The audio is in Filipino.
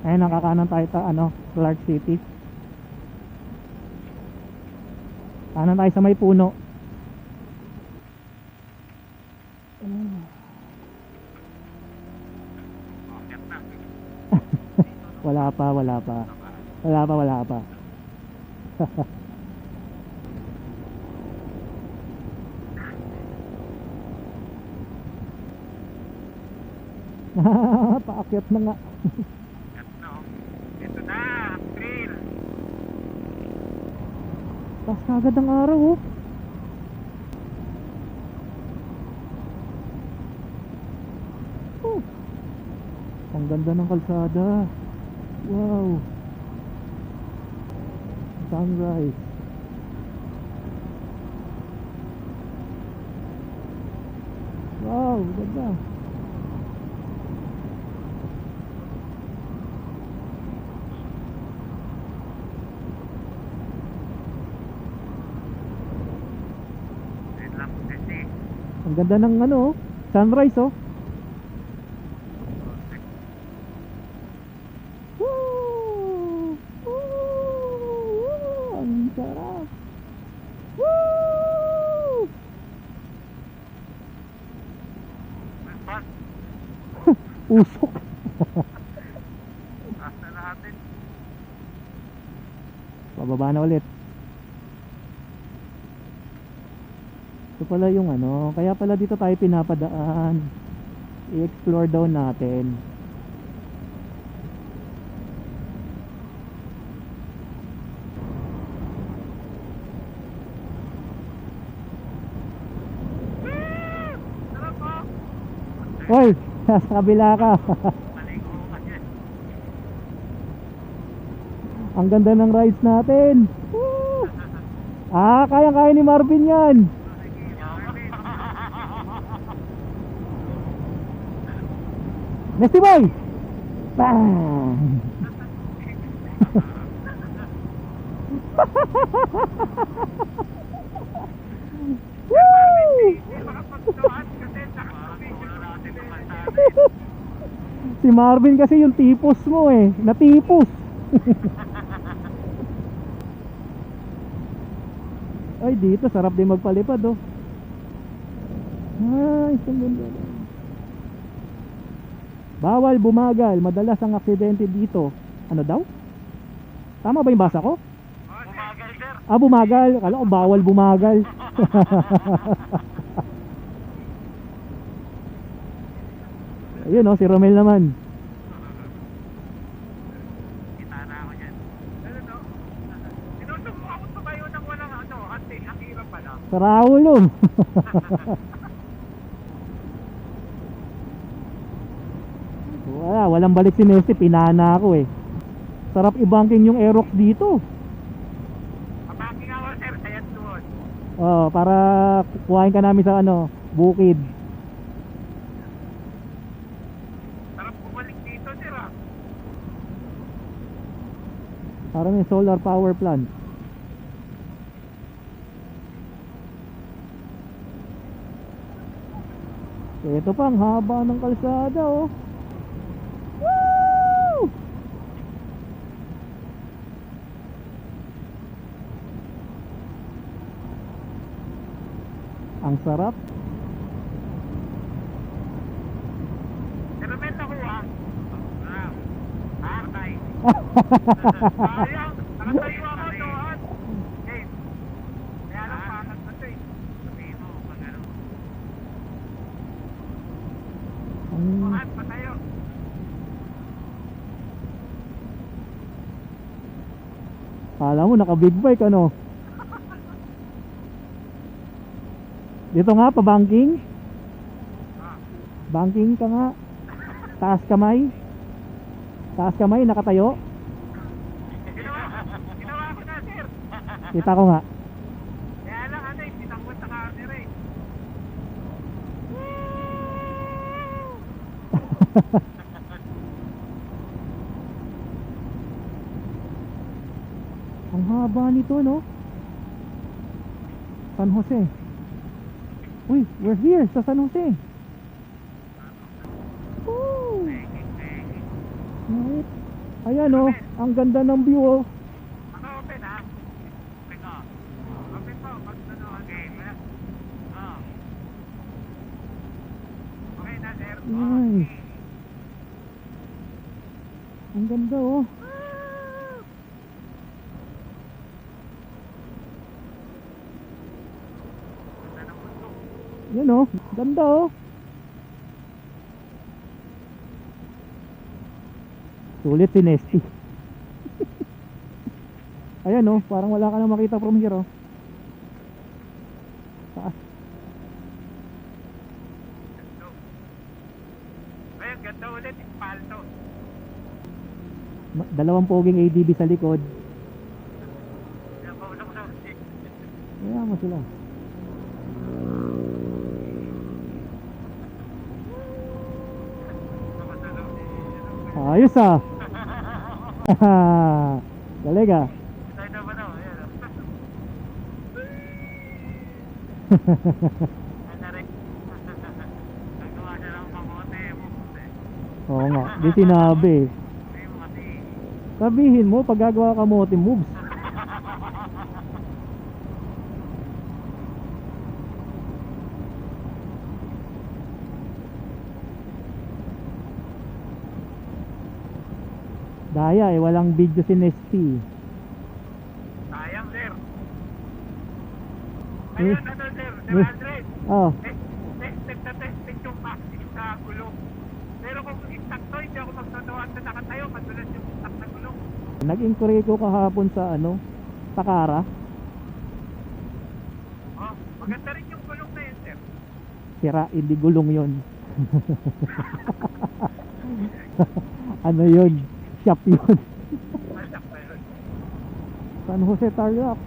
Ayun, nakakanan tayo sa ano, Clark City. Kanan tayo sa may puno. Wala pa, wala pa. Wala pa, wala pa. Paakyat na nga. Ito na, ang trail. Taas kagad ang araw, oh. Oh. Ang ganda ng kalsada. Wow. Sunrise. Wow, ganda. Wait lang, kasi. Ang ganda ng ano, oh, sunrise, oh. Woo! Woo! Ang sarap. Woo! Bas, Usok. basta natin. Pababa na ulit. Ito pala yung ano, kaya pala dito tayo pinapadaan. I-explore daw natin. Sarap po. Hoy, nasa kabila ka. Maligo kasi. Ang ganda ng rides natin. Woo! Kaya-kaya ni Marvin yan. Nesty boy! Bang! Woo! Makapagtuan kasi nakapag-video natin ang kalsada. Si Marvin kasi yung tipos mo eh. Natipos. Ay, dito sarap din magpalipad, oh. Ay, isang ganda. Bawal bumagal, madalas ang aksidente dito. Ano daw? Tama ba yung basa ko? Bumagal, sir. Bumagal. Kala ko bawal bumagal. Ayun, oh, si Romel naman. Kita na ako dyan. Ano no? Tinutong mo ako tumayo ng walang ano, ate, ang hirap pala. Sa Raulo. Walang balik si Nesty, pinana ako eh. Sarap i-banking yung Aerox dito. Papaking ako, sir, kaya doon. Para kuhain ka namin sa ano, bukid. Sarap bumalik dito, sir, ah. Para may solar power plant. Ito pa, ang haba ng kalsada, oh. Woo! Ang sarap. Pero may nakuha. Patay. Sayang, nakatayo ako doon. Okay. Kaya lang pangat na ito eh. Sabihin mo, pag ano. Pangat, patayo. Kala mo naka big bike ano. Dito nga pa banking. Banking ka nga. Taas kamay. Taas kamay nakatayo. Ginawa ko na, sir. Kita ko nga. Kaya lang ano eh, pinanggot sa camera eh. Ang haba nito, no? San Jose. Uy, we're here sa San Jose. Woo! Right. Ayan oh, ang ganda ng view oh. Naka-open ha? Open o. Open po. Pag ano, okay. Oh. Okay na, sir. Nice. Ang ganda oh. Ganda ng mundo. Yan oh, ganda oh. Sulit si Nesty. Ayan oh, parang wala ka na makita from here oh. Taas. Ganda. Ayun, ganda ulit. Palto. Dalawang poging ADB sa likod. Yan, maulong na. Ayan mo sila. Ayos ah. Galing ah. Tayo naman o. Ayan o. Ano rin? Nagawa siya ng mamote. Oo nga, di sinabi. Ay, mati. Sabihin mo pag gagawa ka mo moves. Daya eh, walang video si Nesty. Sayang, sir. Ayun, ano, sir? Sir Eh. Andres. Oh, Tested na tested yung maxing sa gulong. Pero kung instakto, hindi ako magtatawa sa nakatayo. Madulas yung instak na gulong. nag-inquiry ko kahapon sa ano, Takara. Oh, maganda rin yung gulong na yun, sir. Sira, hindi gulong yon. Ano yun? Shop yun. Masak na yun. San Jose Tarlac.